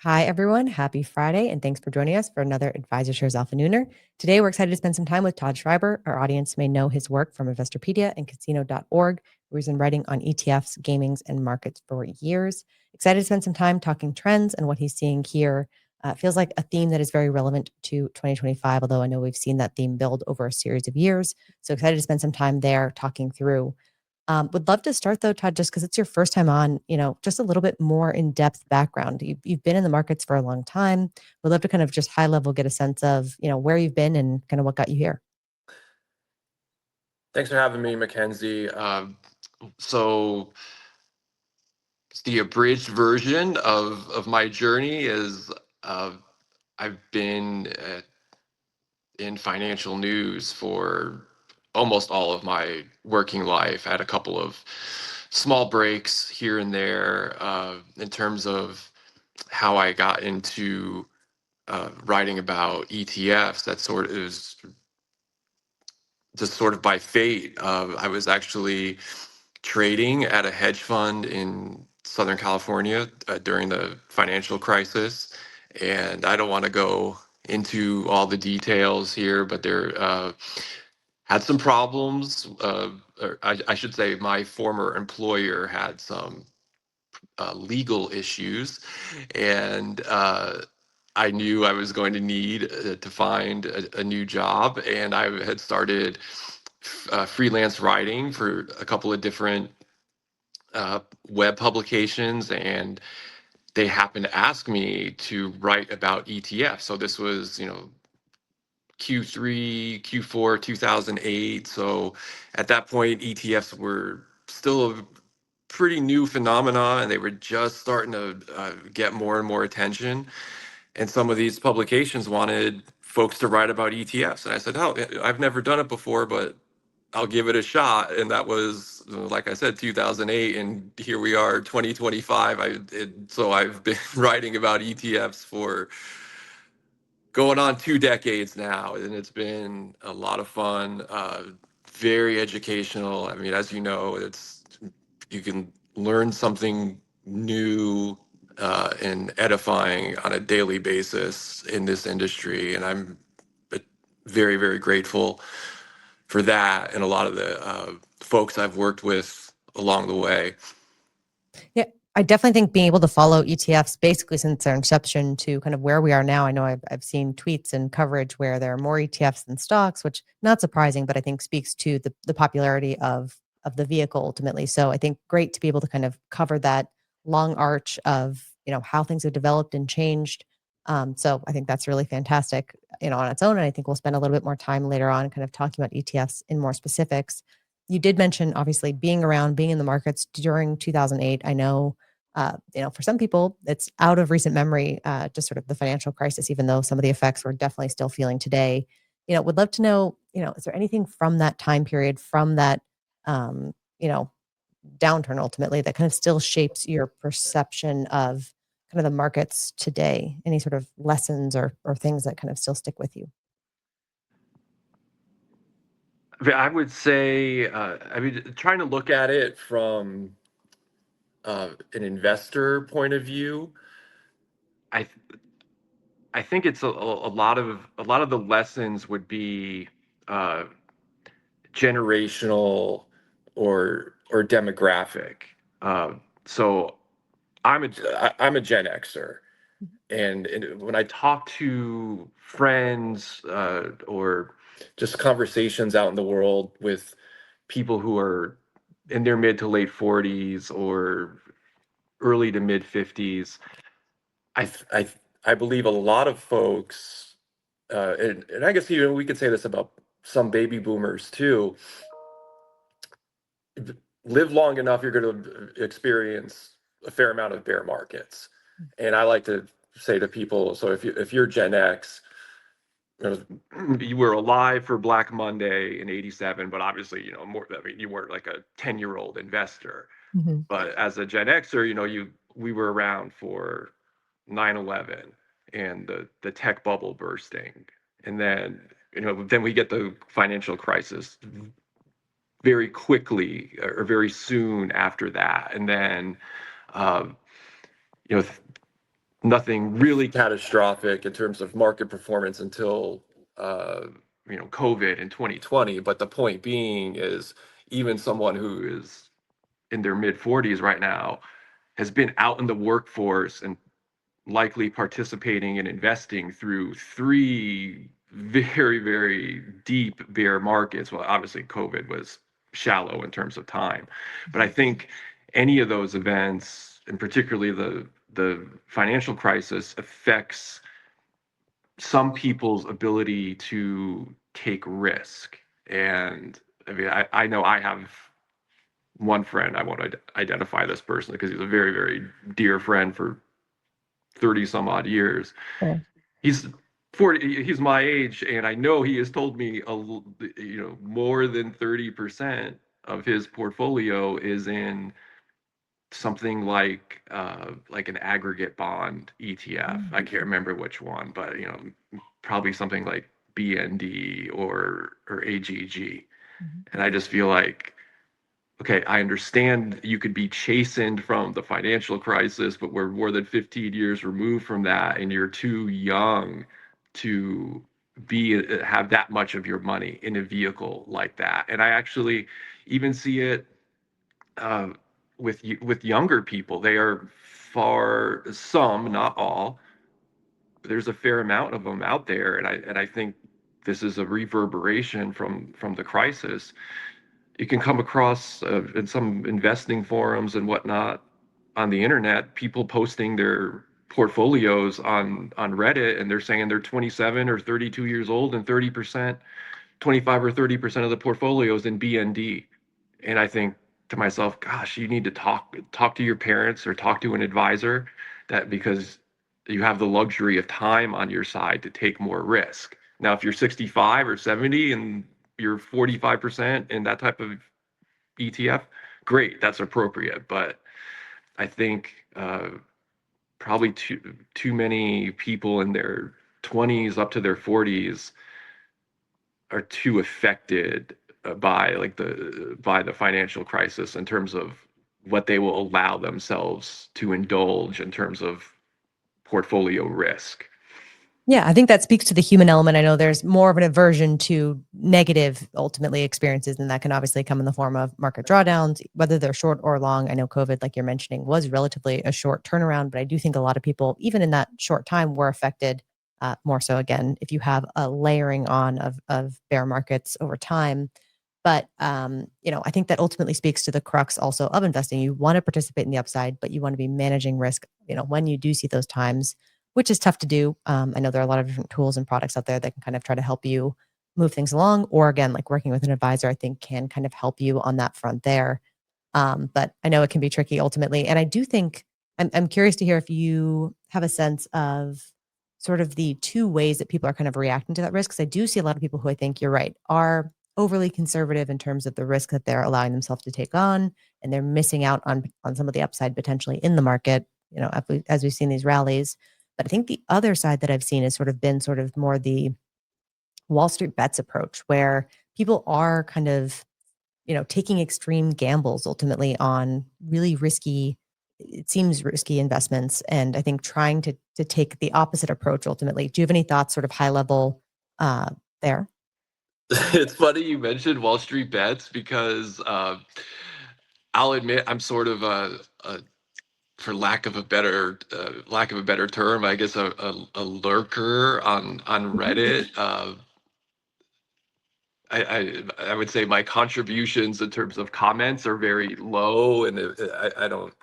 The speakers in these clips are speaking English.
Hi, everyone. Happy Friday, and thanks for joining us for another AdvisorShares AlphaNooner. Today, we're excited to spend some time with Todd Shriber. Our audience may know his work from Investopedia and Casino.org, where he's been writing on ETFs, gamings, and markets for years. Excited to spend some time talking trends and what he's seeing here. It feels like a theme that is very relevant to 2025, although I know we've seen that theme build over a series of years. So excited to spend some time there talking through. Would love to start though, Todd, just because it's your first time on, just a little bit more in-depth background. You've been in the markets for a long time. Would love to kind of just high level get a sense of, where you've been and kind of what got you here. Thanks for having me, Mackenzie. So the abridged version of my journey is I've been in financial news for almost all of my working life. I had a couple of small breaks here and there in terms of how I got into writing about ETFs. That sort of is just sort of by fate. I was actually trading at a hedge fund in Southern California during the financial crisis. And I don't want to go into all the details here, but there had some problems. Or I should say, my former employer had some legal issues. And I knew I was going to need to find a new job. And I had started freelance writing for a couple of different web publications, and they happened to ask me to write about ETFs. So this was, Q3, Q4, 2008. So at that point, ETFs were still a pretty new phenomenon, and they were just starting to get more and more attention. And some of these publications wanted folks to write about ETFs. And I said, oh, I've never done it before, but I'll give it a shot. And that was, like I said, 2008. And here we are, 2025. So I've been writing about ETFs for going on 2 decades now. And it's been a lot of fun, very educational. I mean, as you know, you can learn something new and edifying on a daily basis in this industry. And I'm very, very grateful for that and a lot of the folks I've worked with along the way. Yeah, I definitely think being able to follow ETFs basically since their inception to kind of where we are now. I know I've seen tweets and coverage where there are more ETFs than stocks, which not surprising, but I think speaks to the popularity of the vehicle ultimately. So I think great to be able to kind of cover that long arch of how things have developed and changed. So I think that's really fantastic, on its own. And I think we'll spend a little bit more time later on kind of talking about ETFs in more specifics. You did mention obviously being around, being in the markets during 2008. I know, for some people, it's out of recent memory, just sort of the financial crisis, even though some of the effects we're definitely still feeling today. Would love to know, is there anything from that time period, from that, um, you know, downturn ultimately that kind of still shapes your perception of kind of the markets today? Any sort of lessons or things that kind of still stick with you? I would say, trying to look at it from an investor point of view, I I think it's a lot of the lessons would be uh, generational or demographic. So I'm a Gen Xer, and when I talk to friends or just conversations out in the world with people who are in their mid to late 40s or early to mid 50s, I th- I th- I believe a lot of folks, and I guess even we could say this about some baby boomers too, live long enough, you're going to experience a fair amount of bear markets. And I like to say to people, so if you're Gen X, you were alive for Black Monday in '87, but obviously, more. I mean, you weren't like a 10-year-old investor. Mhm. But as a Gen Xer, we were around for 9/11 and the tech bubble bursting, and then we get the financial crisis very quickly or very soon after that. And then, um, you know, nothing really catastrophic in terms of market performance until uh, COVID in 2020. But the point being is, even someone who is in their mid 40s right now has been out in the workforce and likely participating and investing through three very, very deep bear markets. Well, obviously, COVID was shallow in terms of time, but I think any of those events, and particularly the financial crisis, affects some people's ability to take risk. And I mean, I know I have one friend. I won't identify this person because he's a very, very dear friend for 30 some odd years. Sure. He's 40, he's my age, and I know he has told me more than 30% of his portfolio is in something like an aggregate bond ETF. I can't remember which one, but probably something like BND or AGG. Mhm. And I just feel like, okay, I understand you could be chastened from the financial crisis, but we're more than 15 years removed from that, and you're too young to have that much of your money in a vehicle like that. And I actually even see it uh, with younger people. They are far, some, not all, but there's a fair amount of them out there, and I think this is a reverberation from the crisis. You can come across in some investing forums and whatnot on the internet, people posting their portfolios on Reddit, and they're saying they're 27 or 32 years old and 30%, 25 or 30% of the portfolios in BND. And I think to myself, gosh, you need to talk to your parents or talk to an advisor, that because you have the luxury of time on your side to take more risk. Now, if you're 65 or 70 and you're 45% in that type of ETF, great, that's appropriate. But I think probably too many people in their 20s up to their 40s are too affected by the financial crisis in terms of what they will allow themselves to indulge in terms of portfolio risk. Yeah, I think that speaks to the human element. I know there's more of an aversion to negative, ultimately, experiences, and that can obviously come in the form of market drawdowns, whether they're short or long. I know COVID, like you're mentioning, was relatively a short turnaround, but I do think a lot of people, even in that short time, were affected more so. Again, if you have a layering on of bear markets over time. But I think that ultimately speaks to the crux also of investing. You want to participate in the upside, but you want to be managing risk. When you do see those times, which is tough to do. I know there are a lot of different tools and products out there that can kind of try to help you move things along. Or again, like working with an advisor, I think can kind of help you on that front there. But I know it can be tricky ultimately. And I do think I'm curious to hear if you have a sense of sort of the two ways that people are kind of reacting to that risk. Because I do see a lot of people who I think you're right are overly conservative in terms of the risk that they're allowing themselves to take on, and they're missing out on some of the upside potentially in the market. As we've seen these rallies. But I think the other side that I've seen has sort of been sort of more the Wall Street bets approach, where people are kind of taking extreme gambles ultimately on really risky, it seems risky investments. And I think trying to take the opposite approach ultimately. Do you have any thoughts sort of high level there? It's funny you mentioned Wall Street bets because I'll admit I'm sort of a for lack of a better term, I guess a lurker on Reddit. I would say my contributions in terms of comments are very low, and I don't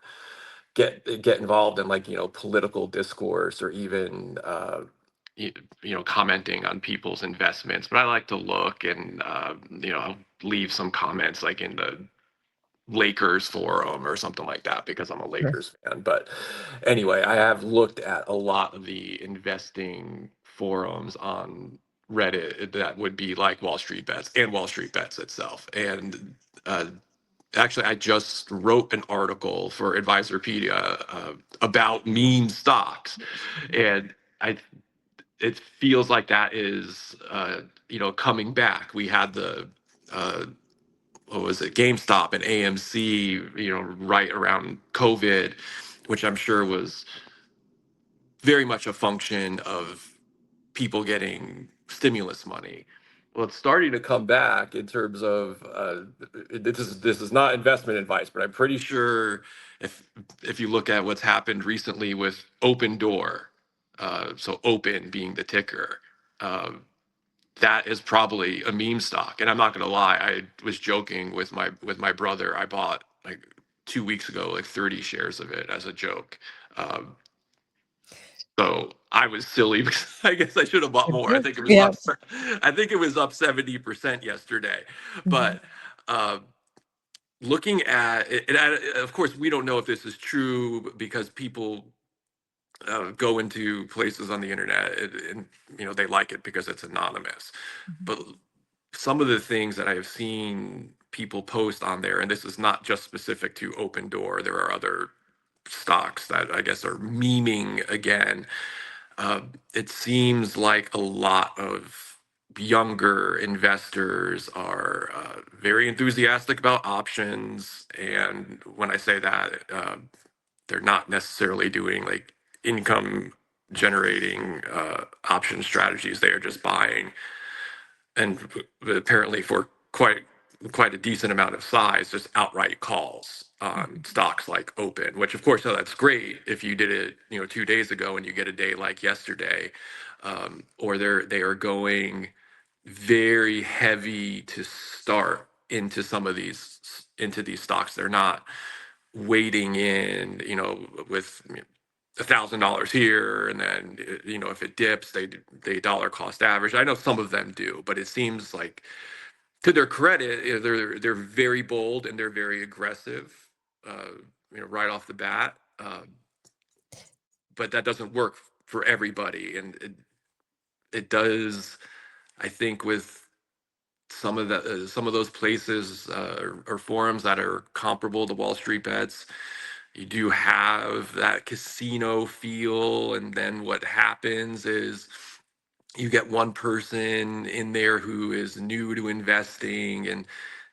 get involved in political discourse or even commenting on people's investments. But I like to look and I'll leave some comments like in the Lakers forum or something like that because I'm a Sure. Lakers fan. But anyway, I have looked at a lot of the investing forums on Reddit that would be like Wall Street Bets and Wall Street Bets itself. And uh, actually, I just wrote an article for Advisorpedia about meme stocks, and I it feels like that is coming back. We had the uh, what was it, GameStop and AMC, right around COVID, which I'm sure was very much a function of people getting stimulus money. Well, it's starting to come back in terms of this is not investment advice, but I'm pretty sure if if you look at what's happened recently with Open Door, so Open being the ticker, um, that is probably a meme stock. And I'm not going to lie, I was joking with my brother. I bought like 2 weeks ago like 30 shares of it as a joke. Um, so I was silly because I guess I should have bought more. I think it was Yeah. up. I think it was up 70% yesterday. Mhm. But looking at it, and of course, we don't know if this is true because people go into places on the internet and they like it because it's anonymous. Mhm. But some of the things that I've seen people post on there, and this is not just specific to Open Door. There are other stocks that I guess are memeing again. It seems like a lot of younger investors are very enthusiastic about options. And when I say that, they're not necessarily doing like income generating option strategies. They are just buying, and apparently for quite a decent amount of size, just outright calls on Mhm. stocks like Open, which of course, that's great if you did it, 2 days ago and you get a day like yesterday, or they are going very heavy to start into these stocks. They're not wading in, with $1,000 here, and then if it dips, they dollar cost average. I know some of them do, but it seems like to their credit, they're very bold and they're very aggressive, right off the bat. But that doesn't work for everybody, and it does. I think with some of those places or forums that are comparable to Wall Street Bets, you do have that casino feel, and then what happens is you get one person in there who is new to investing and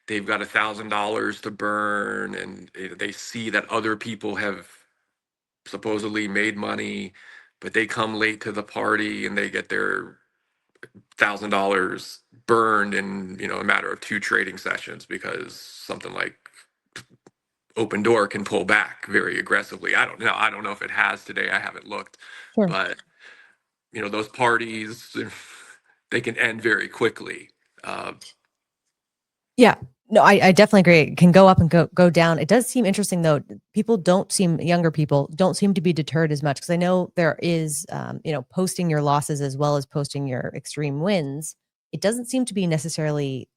they've got $1,000 to burn, and they see that other people have supposedly made money, but they come late to the party and they get their $1,000 burned in a matter of two trading sessions because something like Open Door can pull back very aggressively. I don't know if it has today. I haven't looked, Sure. but those parties, they can end very quickly. Uh, Yeah. No, I definitely agree. It can go up and go down. It does seem interesting though. Younger people don't seem to be deterred as much because I know there is, posting your losses as well as posting your extreme wins. It doesn't seem to be necessarily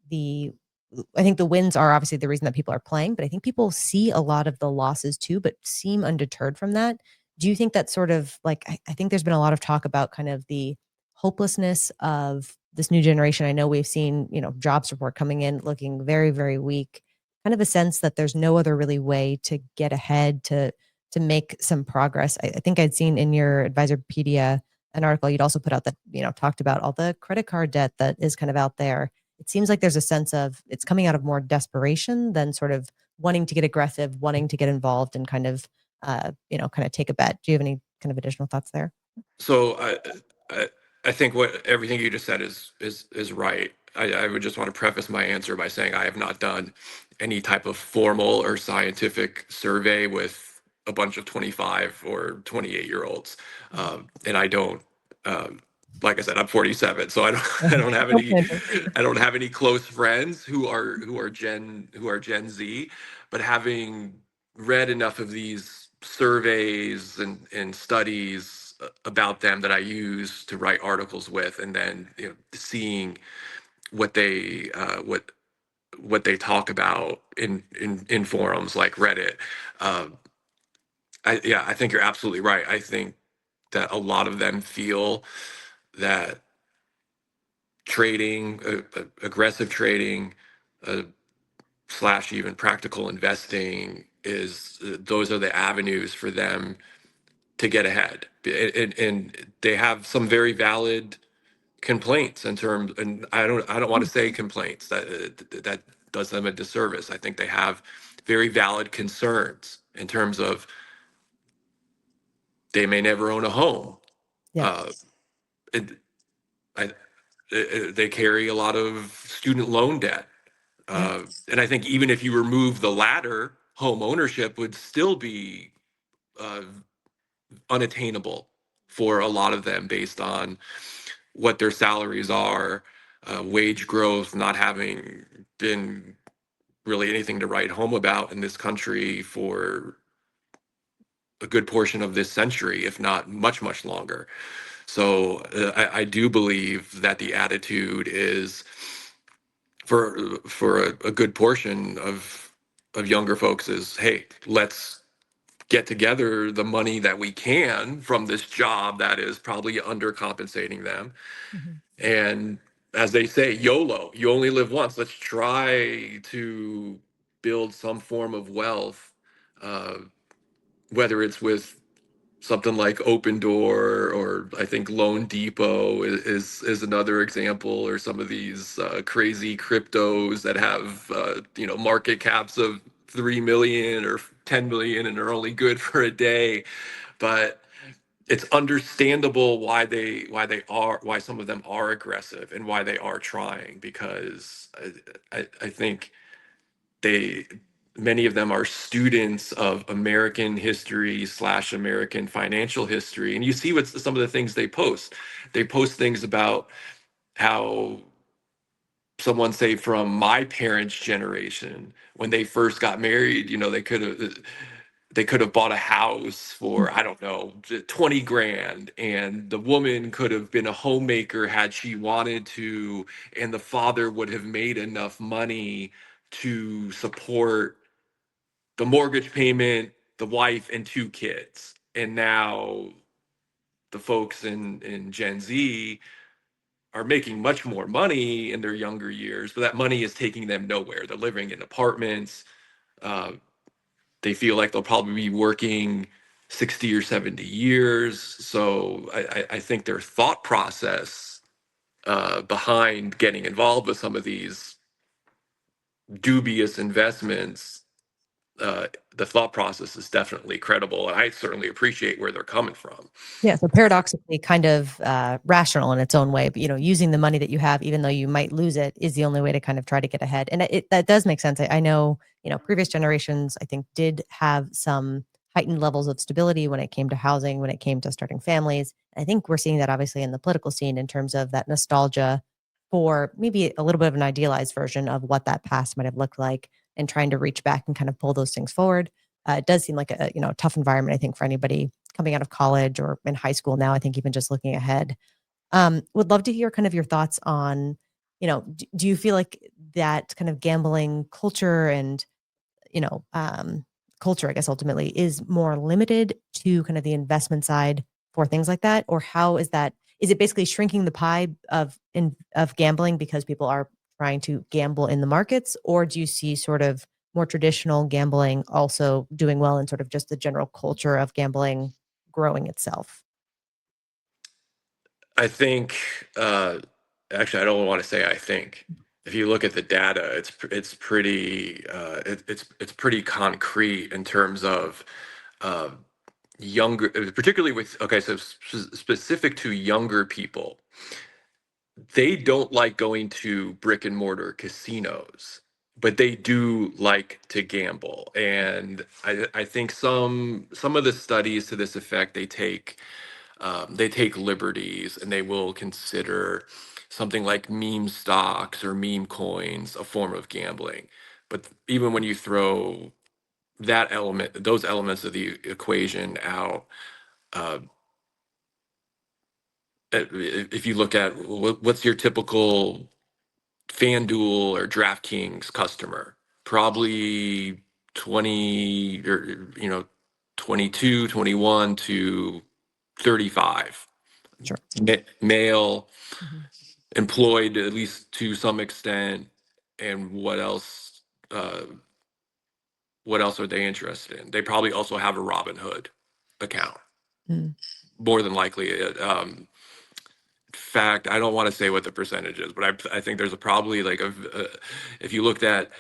I think the wins are obviously the reason that people are playing, but I think people see a lot of the losses too, but seem undeterred from that. Do you think that sort of like, I think there's been a lot of talk about kind of the hopelessness of this new generation? I know we've seen, jobs report coming in looking very, very weak, kind of a sense that there's no other really way to get ahead, to make some progress. I think I'd seen in your Advisorpedia an article you'd also put out that, talked about all the credit card debt that is kind of out there. It seems like there's a sense of it's coming out of more desperation than sort of wanting to get aggressive, wanting to get involved and kind of, kind of take a bet. Do you have any kind of additional thoughts there? so I I think what everything you just said is right. I would just want to preface my answer by saying I have not done any type of formal or scientific survey with a bunch of 25 or 28-year-olds, and I don't. Um, like I said, I'm 47, so I don't I don't have No any planning. I don't have any close friends who are Gen Z, but having read enough of these surveys and studies about them that I use to write articles with, and then seeing what they talk about in forums like Reddit. Um, I think you're absolutely right. I think that a lot of them feel that trading, aggressive trading, uh, slash even practical investing is those are the avenues for them to get ahead, and they have some very valid complaints in terms, and I don't want to say complaints that does them a disservice. I think they have very valid concerns in terms of they may never own a home, Yeah. Uh, it, I, they carry a lot of student loan debt. Yeah. And I think even if you remove the latter, home ownership would still be uh, unattainable for a lot of them based on what their salaries are, wage growth not having been really anything to write home about in this country for a good portion of this century, if not much, much longer. So I do believe that the attitude is for a good portion of younger folks is, hey, let's get together the money that we can from this job that is probably undercompensating them. Mhm. And as they say, YOLO, you only live once. Let's try to build some form of wealth, uh, whether it's with something like Open Door, or I think Loan Depot is another example, or some of these crazy cryptos that have market caps of 3 million or 10 million and are only good for a day. But it's understandable why some of them are aggressive and why they are trying, because I think they many of them are students of American history slash American financial history. And you see what some of the things they post things about how someone, say, from my parents' generation, when they first got married, they could have bought a house for, I don't know, 20 grand, and the woman could have been a homemaker had she wanted to, and the father would have made enough money to support the mortgage payment, the wife, and two kids. And now the folks in Gen Z are making much more money in their younger years, but that money is taking them nowhere. They're living in apartments. Uh, they feel like they'll probably be working 60 or 70 years. So I think their thought process behind getting involved with some of these dubious investments, the thought process is definitely credible. And I certainly appreciate where they're coming from. Yeah, so paradoxically kind of rational in its own way, but using the money that you have, even though you might lose it, is the only way to kind of try to get ahead. And that does make sense. I know, previous generations, I think, did have some heightened levels of stability when it came to housing, when it came to starting families. I think we're seeing that obviously in the political scene in terms of that nostalgia for maybe a little bit of an idealized version of what that past might have looked like, and trying to reach back and kind of pull those things forward. It does seem like a tough environment, I think, for anybody coming out of college or in high school now. I think even just looking ahead. Would love to hear kind of your thoughts on, do you feel like that kind of gambling culture and, you know, um, culture, I guess, ultimately is more limited to kind of the investment side for things like that? Or how is that? Is it basically shrinking the pie of gambling because people are trying to gamble in the markets? Or do you see sort of more traditional gambling also doing well in sort of just the general culture of gambling growing itself? I think, actually, I don't want to say I think. If you look at the data, it's pretty it's pretty concrete in terms of uh, younger, particularly with, okay, so specific to younger people, they don't like going to brick and mortar casinos, but they do like to gamble. And I think some of the studies to this effect, they take liberties, and they will consider something like meme stocks or meme coins a form of gambling. But even when you throw those elements of the equation out, uh, if you look at what's your typical FanDuel or DraftKings customer, probably 20 or 22, 21 to 35, Sure. male, Mhm. employed at least to some extent. And uh what else are they interested in? They probably also have a Robinhood account, Mm. more than likely. Fact, I don't want to say what the percentage is, but I think there's probably like if you looked at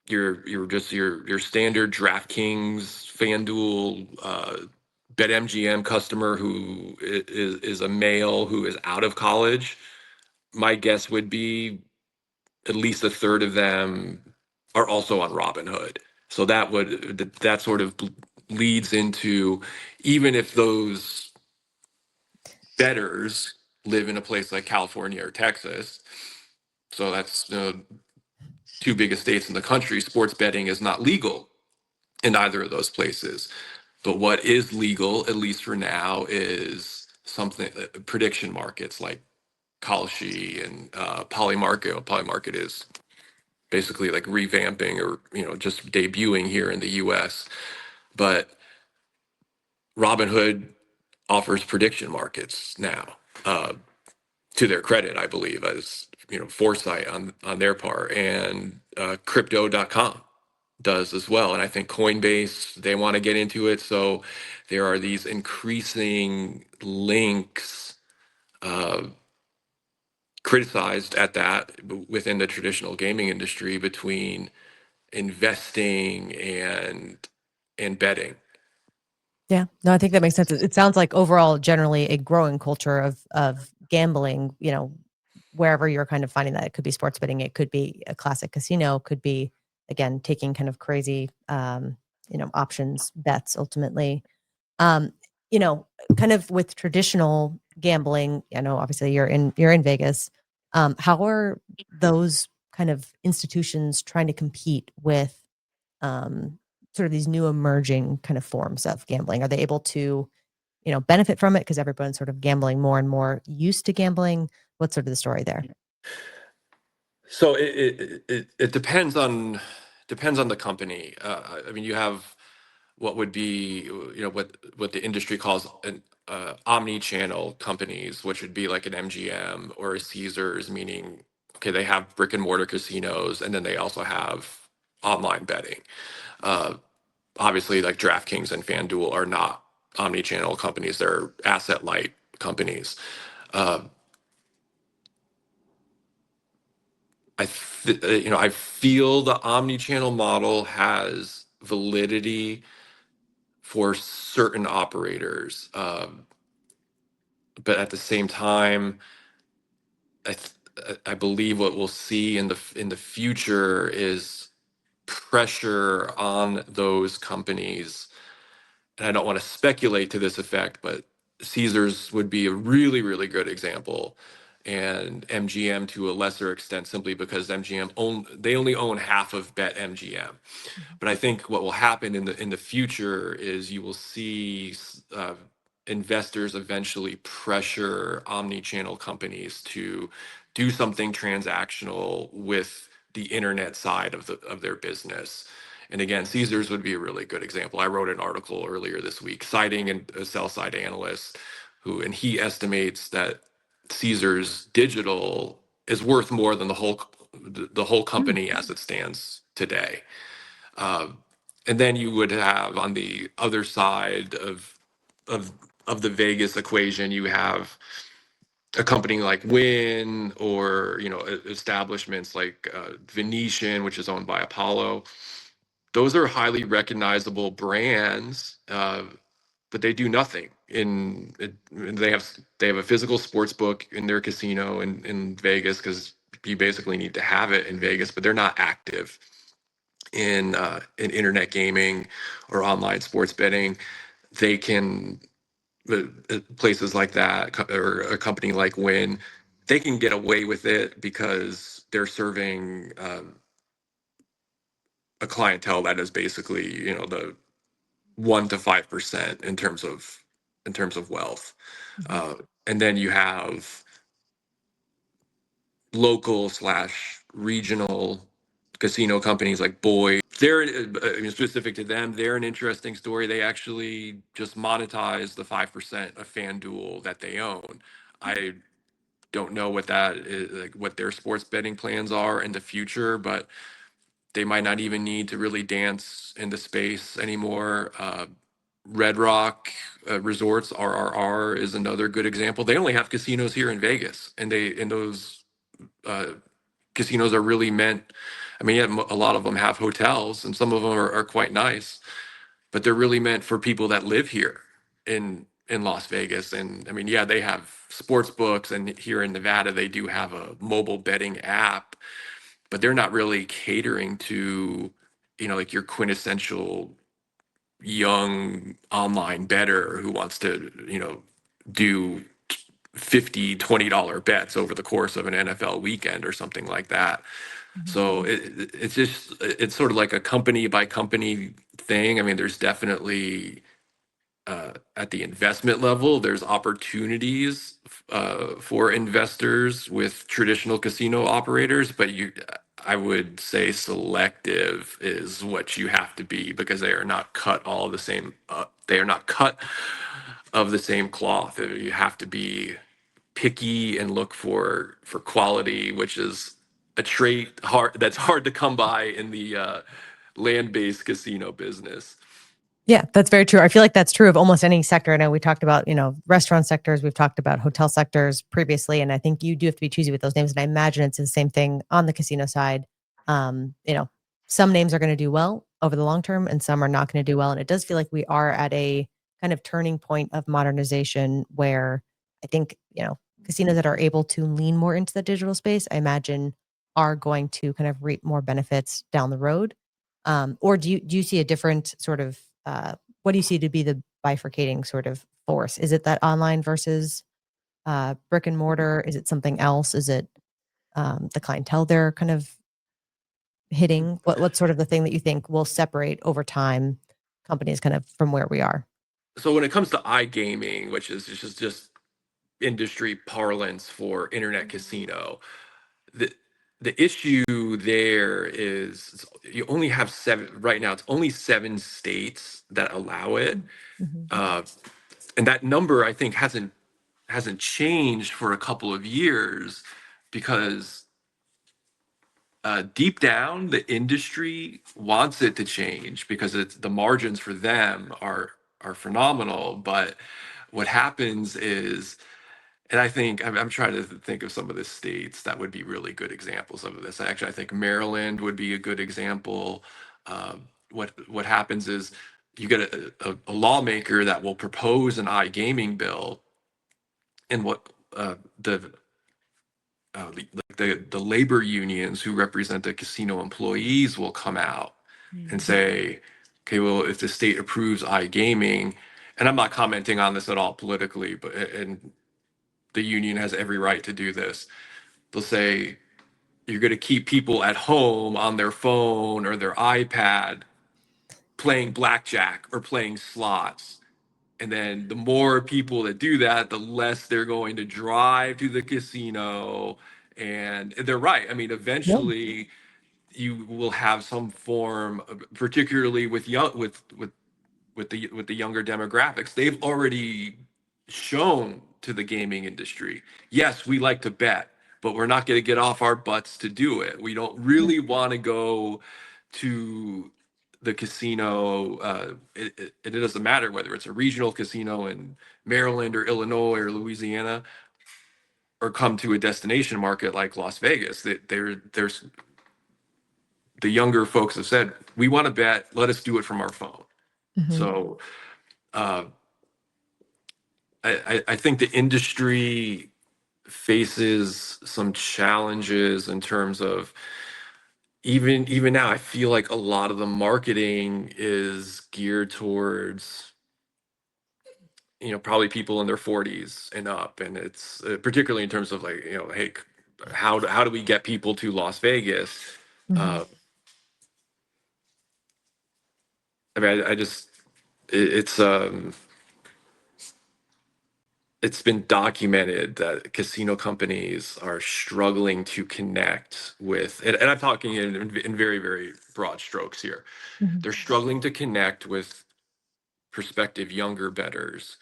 your standard DraftKings, FanDuel, BetMGM customer who is a male who is out of college, my guess would be at least a third of them are also on Robinhood. So that sort of leads into, even if those bettors live in a place like California or Texas, so that's two biggest states in the country, sports betting is not legal in either of those places. But what is legal, at least for now, is something prediction markets like Kalshi and Polymarket. Polymarket is basically like revamping or just debuting here in the U.S. But Robinhood offers prediction markets now, to their credit, I believe, as foresight on their part, and Crypto.com does as well. And I think Coinbase, they want to get into it. So there are these increasing links uh, criticized at that within the traditional gaming industry between investing and betting. Yeah, no, I think that makes sense. It sounds like overall, generally, a growing culture of gambling. Wherever you're kind of finding that, it could be sports betting, it could be a classic casino, could be again taking kind of crazy, options bets ultimately. Um, kind of with traditional gambling. Obviously you're in Vegas. How are those kind of institutions trying to compete with um, sort of these new emerging kind of forms of gambling? Are they able to, benefit from it because everyone's sort of gambling more and more used to gambling? What's sort of the story there? So it depends on the company. I mean, you have what would be what the industry calls an omni-channel companies, which would be like an MGM or a Caesars, meaning okay, they have brick and mortar casinos, and then they also have online betting. Uh, Obviously, like DraftKings and FanDuel are not omni-channel companies; they're asset-light companies. Uh, I feel the omni-channel model has validity for certain operators, but at the same time, I believe what we'll see in the future is pressure on those companies. And I don't want to speculate to this effect, but Caesars would be a really, really good example, and MGM to a lesser extent, simply because they only own half of Bet MGM. But I think what will happen in the future is you will see investors eventually pressure omni-channel companies to do something transactional with the internet side of their business. And again, Caesars would be a really good example. I wrote an article earlier this week citing a sell side analyst and he estimates that Caesars Digital is worth more than the whole Mm. company as it stands today. Uh, and then you would have on the other side of of the Vegas equation, you have a company like Wynn, or establishments like Venetian, which is owned by Apollo. Those are highly recognizable brands, but they do nothing. They have a physical sports book in their casino in Vegas, because you basically need to have it in Vegas, but they're not active in internet gaming or online sports betting. They can Places like that, or a company like Wynn, they can get away with it because they're serving a clientele that is basically the 1 to 5% in terms of wealth. Mhm. uh, and then you have local slash regional casino companies like Boyd. They're specific to them. They're an interesting story. They actually just monetize the 5% of FanDuel that they own. I don't know what that is, like what their sports betting plans are in the future, but they might not even need to really dance in the space anymore. Red Rock Resorts (RRR) is another good example. They only have casinos here in Vegas, and those uh, casinos are really meant. I mean, yeah, a lot of them have hotels, and some of them are quite nice, but they're really meant for people that live here. in Las Vegas. And I mean, yeah, they have sports books, and here in Nevada they do have a mobile betting app, but they're not really catering to, like your quintessential young online bettor who wants to, do 50 $20 bets over the course of an NFL weekend or something like that. Mhm. So it's sort of like a company by company thing. I mean, there's definitely at the investment level, there's opportunities for investors with traditional casino operators, but I would say selective is what you have to be, because they are not cut all the same. They are not cut of the same cloth. You have to be picky and look for quality, which is a trait that's hard to come by in the land-based casino business. Yeah, that's very true. I feel like that's true of almost any sector. I know we talked about, restaurant sectors, we've talked about hotel sectors previously, and I think you do have to be choosy with those names. And I imagine it's the same thing on the casino side. Um, you know, some names are going to do well over the long term and some are not going to do well. And it does feel like we are at a kind of turning point of modernization where I think, casinos that are able to lean more into the digital space, I imagine are going to kind of reap more benefits down the road. Or do you see a different sort of what do you see to be the bifurcating sort of force? Is it that online versus brick and mortar? Is it something else? Is it the clientele they're kind of hitting? What's sort of the thing that you think will separate over time companies kind of from where we are? So when it comes to iGaming, which is just industry parlance for internet casino, the the issue there is you only have seven right now. It's only 7 states that allow it, Mhm. uh, and that number I think hasn't changed for a couple of years, because deep down the industry wants it to change, because it's the margins for them are phenomenal. But what happens is, and I think I'm trying to think of some of the states that would be really good examples of this. Actually, I think Maryland would be a good example. What happens is you get a lawmaker that will propose an iGaming bill, and what the like the labor unions who represent the casino employees will come out and say, okay, well, if the state approves iGaming, and I'm not commenting on this at all politically, but and the union has every right to do this. They'll say you're going to keep people at home on their phone or their iPad playing blackjack or playing slots. And then the more people that do that, the less they're going to drive to the casino. And they're right. I mean, Yep. eventually you will have some form, particularly with young with the younger demographics. They've already shown to the gaming industry, yes, we like to bet, but we're not going to get off our butts to do it. We don't Yeah. really want to go to the casino. It doesn't matter whether it's a regional casino in Maryland or Illinois or Louisiana, or come to a destination market like Las Vegas. There's the younger folks have said, we want to bet, let us do it from our phone. Mhm. So uh, I think the industry faces some challenges in terms of, even now I feel like a lot of the marketing is geared towards, probably people in their 40s and up, and it's particularly in terms of, like, hey, how do we get people to Las Vegas? Mhm. uh, I mean, I just it's been documented that casino companies are struggling to connect with, and I'm talking in very, very broad strokes here. Mhm. They're struggling to connect with prospective younger bettors.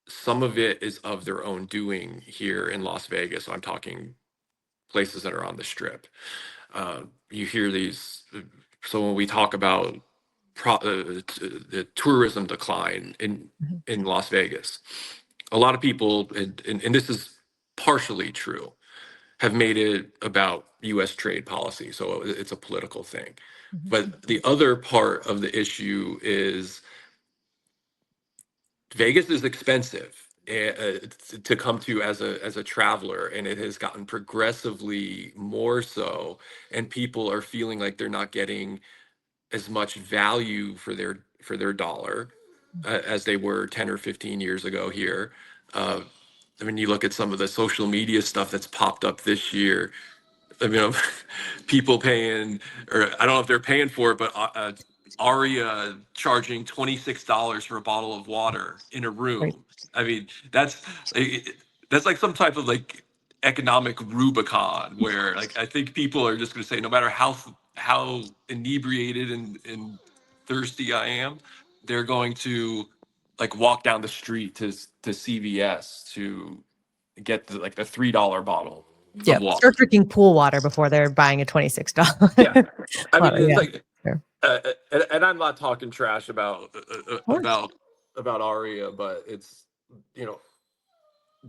Some of it is of their own doing here in Las Vegas. So I'm talking places that are on the strip. You hear these. So when we talk about the tourism decline Mhm. in Las Vegas, a lot of people, and this is partially true, have made it about U.S. trade policy. So it's a political thing. Mhm. But the other part of the issue is Vegas is expensive to come to as a traveler, and it has gotten progressively more so, and people are feeling like they're not getting as much value for their dollar as they were 10 or 15 years ago here. Uh, I mean, you look at some of the social media stuff that's popped up this year. I mean, people paying, or I don't know if they're paying for it, but Aria charging $26 for a bottle of water in a Right. room. I mean, that's like some type of like economic Rubicon where like I think people are just going to say no matter how inebriated and thirsty I am, they're going to like walk down the street to CVS to get like the $3 bottle of Yeah. water. Start drinking pool water before they're buying a $26 Yeah, I mean, water. it's Yeah. like, Sure. and I'm not talking trash Of course. about Aria, but it's, you know,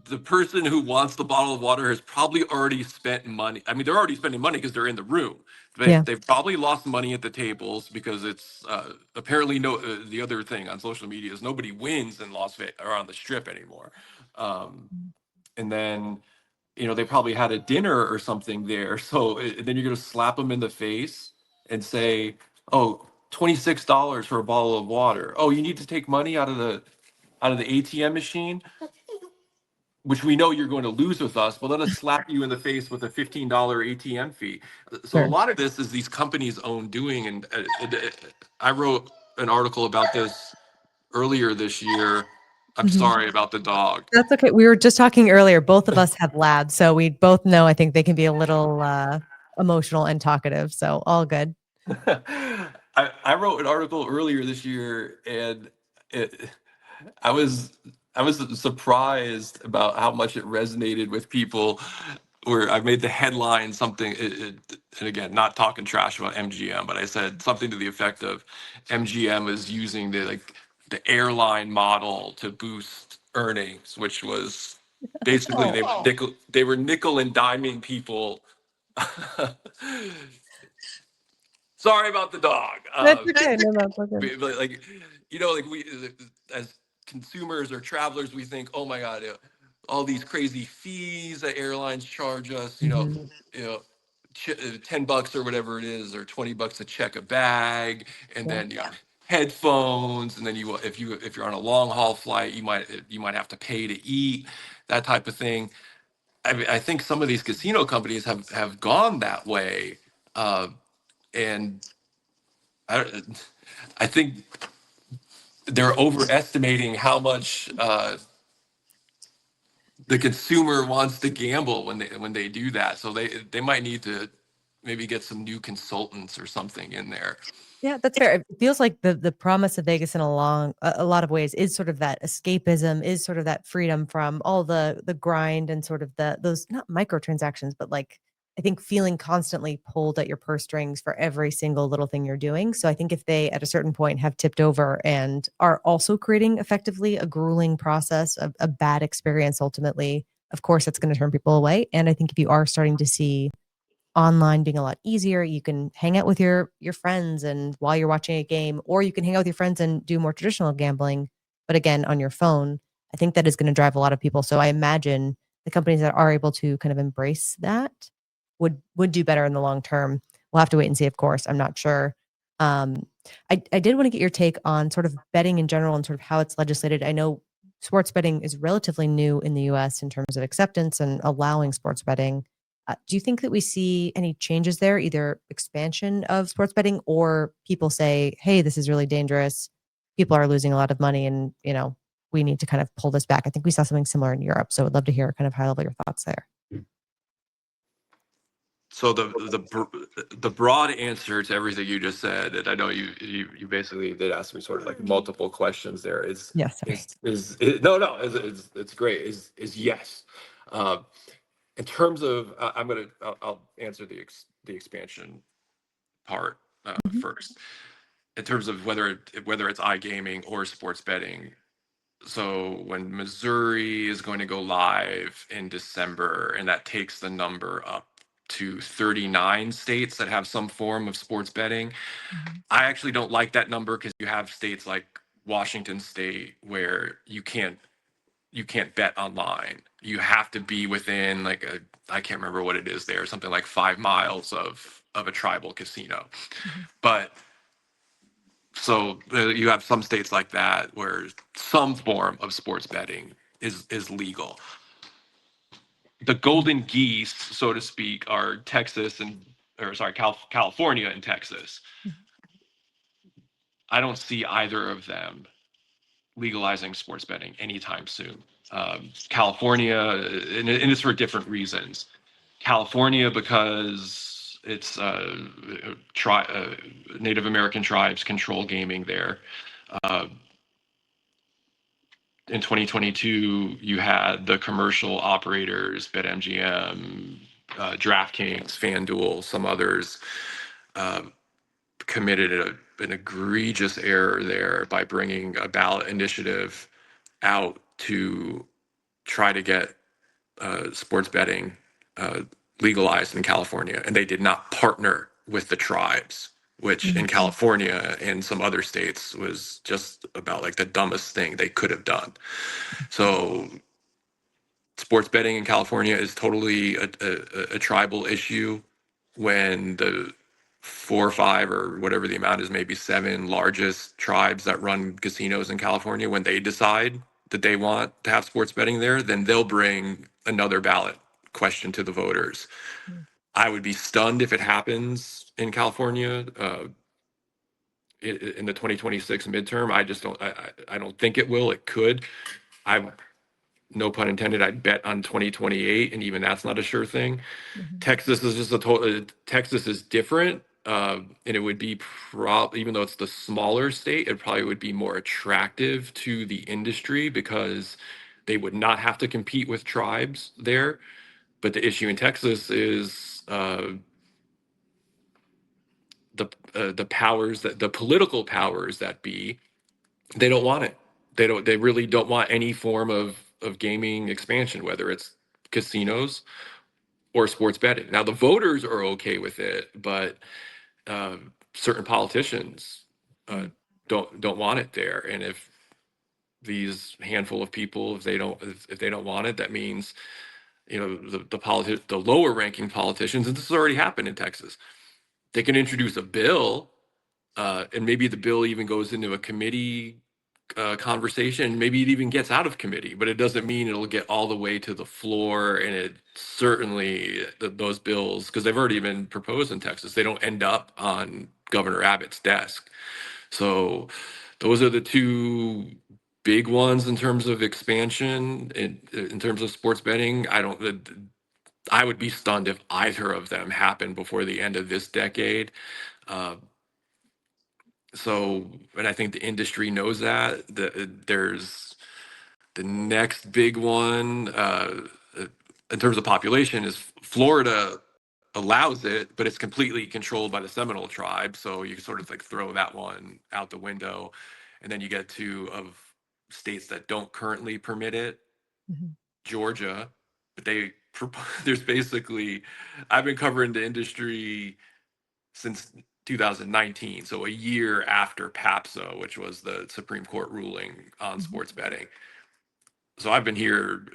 the person who wants the bottle of water has probably already spent money. I mean, they're already spending money because they're in the room. Yeah. They've probably lost money at the tables because it's apparently no. The other thing on social media is nobody wins in Las Vegas or on the Strip anymore. And then, you know, they probably had a dinner or something there. So then you're going to slap them in the face and say, "Oh, $26 for a bottle of water. Oh, you need to take money out of the ATM machine, which we know you're going to lose with us, but let us slap you in the face with a $15 ATM fee." So a Sure. lot of this is these companies' own doing. And I wrote an article about this earlier this year. I'm Mhm. sorry about the dog. That's okay. We were just talking earlier. Both of us have labs, so we both know I think they can be a little emotional and talkative. So all good. I wrote an article earlier this year, and it, I was I was surprised about how much it resonated with people. Where I made the headline something, and again, not talking trash about MGM, but I said something to the effect of MGM is using the airline model to boost earnings, which was basically Oh, they were nickel and diming people. Sorry about the dog. that's okay. No, that's okay. Like, you know, like we as consumers or travelers, we think, oh my God, all these crazy fees that airlines charge us. Mhm. You know, $10 or whatever it is, or $20 to check a bag, and Yeah. then headphones, and then if you're on a long haul flight, you might have to pay to eat, that type of thing. I mean, I think some of these casino companies have gone that way, and I, I think they're overestimating how much the consumer wants to gamble when they do that. So they might need to maybe get some new consultants or something in there. Yeah, that's fair. It feels like the promise of Vegas in a lot of ways is sort of that escapism, is sort of that freedom from all the grind and sort of those not microtransactions, but like I think feeling constantly pulled at your purse strings for every single little thing you're doing. So I think if they at a certain point have tipped over and are also creating effectively a grueling process, a bad experience ultimately, of course it's going to turn people away. And I think if you are starting to see online being a lot easier. You can hang out with your friends and while you're watching a game, or you can hang out with your friends and do more traditional gambling, but again on your phone. I think that is going to drive a lot of people. So I imagine the companies that are able to kind of embrace that would do better in the long term. We'll have to wait and see, of course. I'm not sure. Um, I did want to get your take on sort of betting in general and sort of how it's legislated. I know sports betting is relatively new in the US in terms of acceptance and allowing sports betting. Do you think that we see any changes there, either expansion of sports betting or people say, hey, this is really dangerous. People are losing a lot of money and, we need to kind of pull this back. I think we saw something similar in Europe. So I'd love to hear kind of high level your thoughts there. So the broad answer to everything you just said, and I know you basically did ask me sort of like multiple questions there, Yes. Sorry. no, it's great, is yes. Um, in terms of I'll answer the expansion part Mhm. first. In terms of whether it's iGaming or sports betting, so when Missouri is going to go live in December, and that takes the number up to 39 states that have some form of sports betting. Mhm. I actually don't like that number because you have states like Washington State where you can't bet online. You have to be within like I can't remember what it is there, something like 5 miles of a tribal casino. Mhm. But so you have some states like that where some form of sports betting is legal. The golden geese, so to speak, are Texas California and Texas. I don't see either of them legalizing sports betting anytime soon. California, and it's for different reasons. California, because it's Native American tribes control gaming there. Uh, in 2022, you had the commercial operators, BetMGM, DraftKings, FanDuel, some others uh, committed an egregious error there by bringing a ballot initiative out to try to get sports betting uh, legalized in California, and they did not partner with the tribes, which in California and some other states was just about like the dumbest thing they could have done. So sports betting in California is totally a tribal issue when the 4 or 5 or whatever the amount is, maybe 7 largest tribes that run casinos in California, when they decide that they want to have sports betting there, then they'll bring another ballot question to the voters. I would be stunned if it happens in California in the 2026 midterm. I just don't. I don't think it will. It could. I no pun intended. I'd bet on 2028, and even that's not a sure thing. Mhm. Texas is just a total. Texas is different, and it would be even though it's the smaller state, it probably would be more attractive to the industry because they would not have to compete with tribes there. But the issue in Texas is the powers that the political powers that be, they don't want it. They really don't want any form of gaming expansion, whether it's casinos or sports betting. Now the voters are okay with it, but certain politicians uh, don't want it there. And if these handful of people, if they don't want it, that means the lower ranking politicians, and this has already happened in Texas, they can introduce a bill, and maybe the bill even goes into a committee conversation. Maybe it even gets out of committee, but it doesn't mean it'll get all the way to the floor. And it certainly those bills, because they've already been proposed in Texas, they don't end up on Governor Abbott's desk. So those are the two big ones in terms of expansion in terms of sports betting. I would be stunned if either of them happened before the end of this decade. Uh, and I think the industry knows that. There's the next big one in terms of population is Florida allows it, but it's completely controlled by the Seminole tribe. So you can sort of like throw that one out the window. And then you get two of states that don't currently permit it, Mhm. Georgia, but there's basically, I've been covering the industry since 2019, so a year after PAPSA, which was the Supreme Court ruling on Mhm. sports betting. So I've been here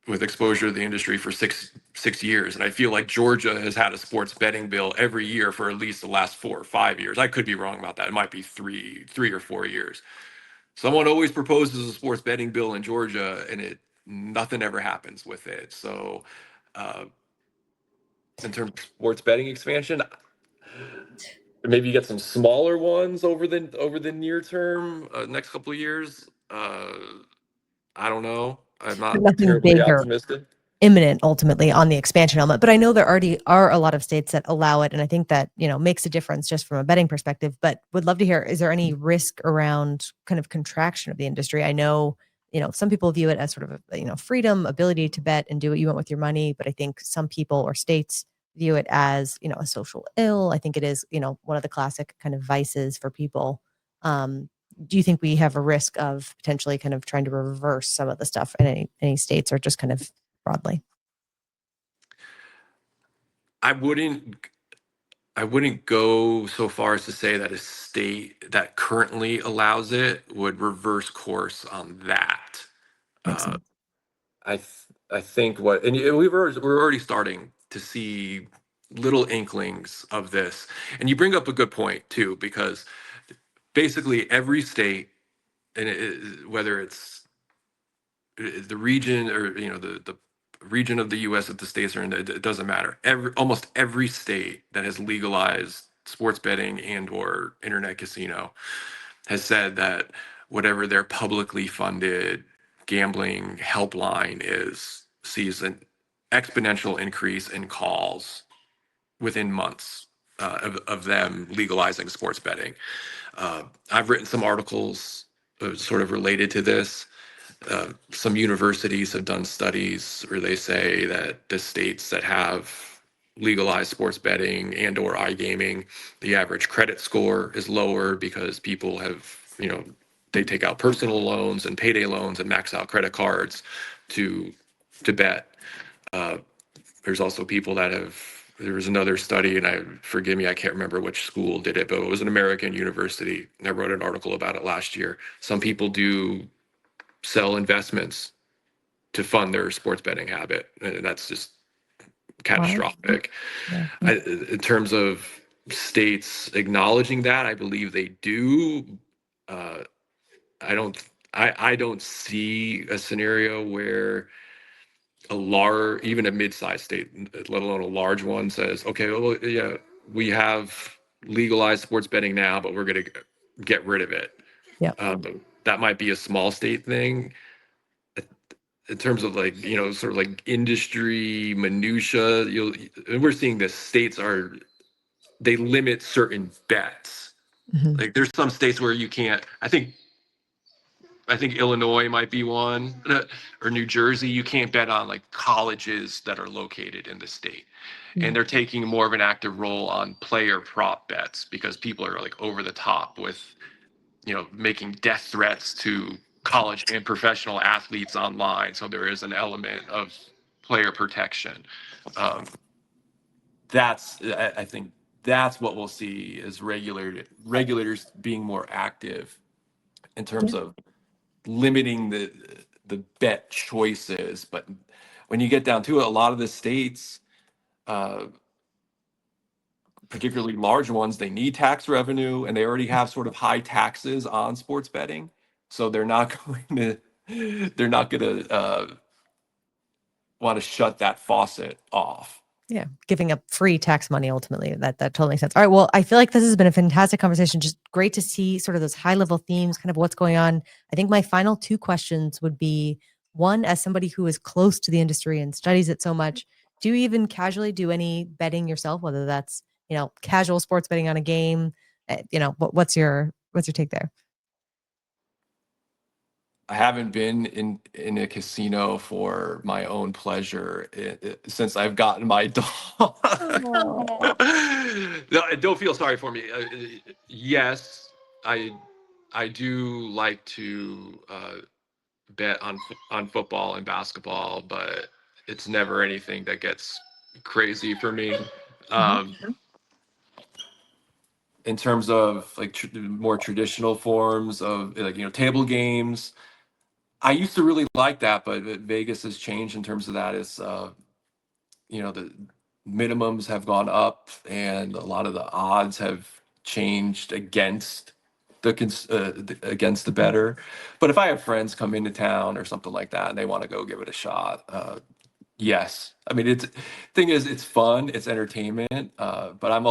with exposure to the industry for six years, and I feel like Georgia has had a sports betting bill every year for at least the last 4 or 5 years. I could be wrong about that. It might be three or 4 years. Someone always proposes a sports betting bill in Georgia, and nothing ever happens with it. So, uh, in terms of sports betting expansion, maybe you get some smaller ones over the near term, next couple of years. I don't know. I'm But not nothing terribly big or optimistic. imminent ultimately on the expansion element. But I know there already are a lot of states that allow it. And I think that, makes a difference just from a betting perspective. But would love to hear, is there any risk around kind of contraction of the industry? I know, some people view it as sort of freedom, ability to bet and do what you want with your money. But I think some people or states view it as, a social ill. I think it is, one of the classic kind of vices for people. Do you think we have a risk of potentially kind of trying to reverse some of the stuff in any states, or just kind of broadly? I wouldn't. I wouldn't go so far as to say that a state that currently allows it would reverse course on that. Makes Uh, sense. I think what, and we're already starting to see little inklings of this. And you bring up a good point too, because basically every state, and whether it's the region or the region of the U.S. that the states are in, it doesn't matter. Almost every state that has legalized sports betting and or internet casino has said that whatever their publicly funded gambling helpline is sees an exponential increase in calls within months of them legalizing sports betting. I've written some articles sort of related to this. Some universities have done studies where they say that the states that have legalized sports betting and or iGaming, the average credit score is lower because people have, they take out personal loans and payday loans and max out credit cards to bet. Uh, there's also people that have, there was another study, and forgive me, I can't remember which school did it, but it was an American university. And I wrote an article about it last year. Some people do sell investments to fund their sports betting habit, and that's just Wow. catastrophic. Yeah. In terms of states acknowledging that, I believe they do. Uh, I don't. I don't see a scenario where even a mid-sized state, let alone a large one, says, "Okay, well, yeah, we have legalized sports betting now, but we're going to get rid of it." Yeah. That might be a small state thing. In terms of like, sort of like industry minutia, and we're seeing this, they limit certain bets. Mhm. Like there's some states where you can't, I think Illinois might be one, or New Jersey, you can't bet on like colleges that are located in the state. Mm. And they're taking more of an active role on player prop bets because people are like over the top with, making death threats to college and professional athletes online. So there is an element of player protection. Um, I think that's what we'll see is regulators being more active in terms Yeah. of limiting the bet choices. But when you get down to it, a lot of the states, uh, particularly large ones, they need tax revenue and they already have sort of high taxes on sports betting. So they're not going to want to shut that faucet off. Yeah, giving up free tax money ultimately. That totally makes sense. All right. Well, I feel like this has been a fantastic conversation. Just great to see sort of those high level themes, kind of what's going on. I think my final two questions would be one, as somebody who is close to the industry and studies it so much, do you even casually do any betting yourself, whether that's, casual sports betting on a game? What's your take there? I haven't been in a casino for my own pleasure since I've gotten my dog. Oh. No, don't feel sorry for me. Yes, I I do like to bet on football and basketball, but it's never anything that gets crazy for me. Mhm. Um, in terms of like more traditional forms of like table games, I used to really like that, but Vegas has changed in terms of that. Is the minimums have gone up, and a lot of the odds have changed against against the better. But if I have friends come into town or something like that, and they want to go give it a shot, yes. I mean, thing is, it's fun, it's entertainment, but I'm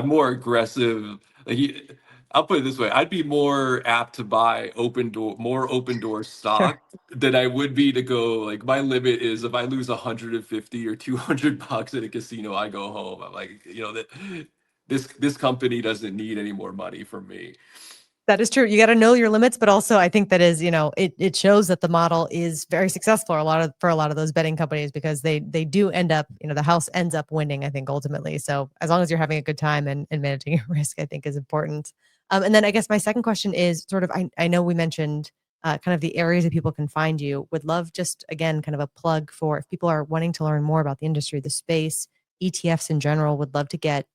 more aggressive. Like I'll put it this way: I'd be more apt to buy more open door Sure. stock than I would be to go. Like my limit is if I lose 150 or $200 at a casino, I go home. I'm like, that this company doesn't need any more money from me. That is true. You got to know your limits, but also I think that is, it shows that the model is very successful for a lot of those betting companies because they do end up, the house ends up winning, I think, ultimately. So as long as you're having a good time and managing your risk, I think is important. And then I guess my second question is sort of, I know we mentioned kind of the areas that people can find you. Would love just again kind of a plug for if people are wanting to learn more about the industry, the space. ETFs in general. Would love to get,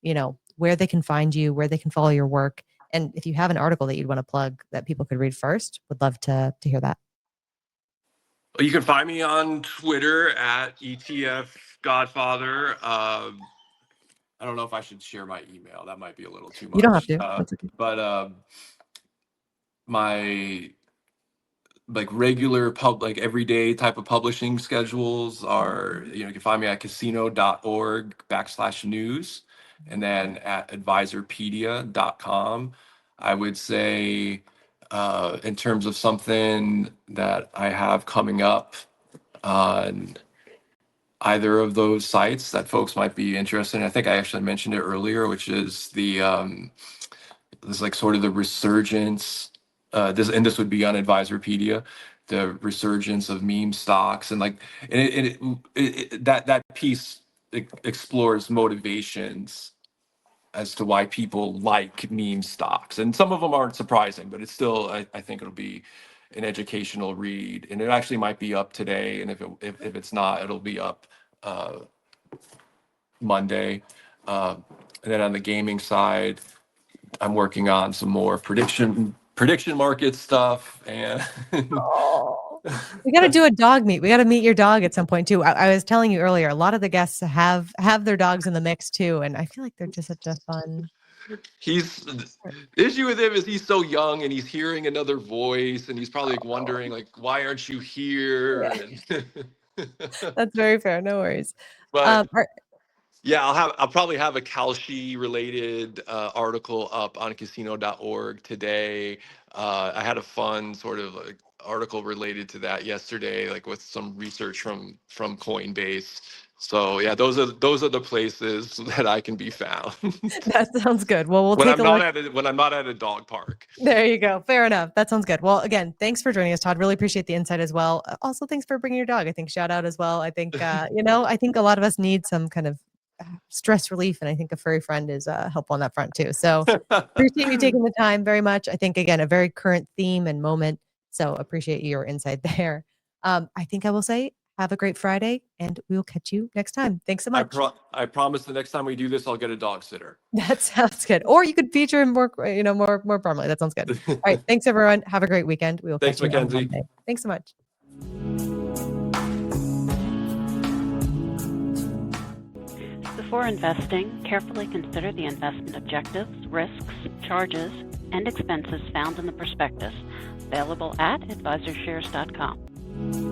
where they can find you, where they can follow your work. And if you have an article that you'd want to plug that people could read first, would love to hear that. You can find me on Twitter at ETF Godfather. I don't know if I should share my email. That might be a little too You don't have much. to. That's okay. But my regular everyday type of publishing schedules are, you can find me at casino.org/news, and then at advisorpedia.com. I would say, in terms of something that I have coming up on either of those sites that folks might be interested in, I think I actually mentioned it earlier, which is this sort of the resurgence. This would be on Advisorpedia, the resurgence of meme stocks, and that piece explores motivations as to why people like meme stocks, and some of them aren't surprising, but it's still, I think it'll be an educational read, and it actually might be up today, and if it's not, it'll be up Monday. And then on the gaming side, I'm working on some more prediction market stuff, and Oh, we got to do a dog meet. We got to meet your dog at some point too. I was telling you earlier, a lot of the guests have their dogs in the mix too, and I feel like they're just such a fun. the issue with him is he's so young, and he's hearing another voice, and he's probably wondering why aren't you here? Yeah, And that's very fair. No worries. but Are- yeah, I'll probably have a Kalshi related article up on casino.org today. I had a fun sort of article related to that yesterday, with some research from Coinbase. So yeah, those are the places that I can be found that sounds good. Well, we'll when take I'm a not look. when I'm not at a dog park. There you go. Fair enough. That sounds good. Well, again, thanks for joining us, Todd. Really appreciate the insight as well. Also, thanks for bringing your dog. I think shout out as well. I think I think a lot of us need some kind of stress relief, and I think a furry friend is helpful on that front too. So appreciate you taking the time very much. I think again a very current theme and moment. So appreciate your insight there. I think I will say have a great Friday, and we will catch you next time. Thanks so much. I promise the next time we do this, I'll get a dog sitter. That sounds good. Or you could feature him more, more prominently. That sounds good. All right. Thanks, everyone. Have a great weekend. We will Thanks, catch you on Mackenzie. Monday. Thanks so much. Before investing, carefully consider the investment objectives, risks, charges, and expenses found in the prospectus, available at AdvisorShares.com.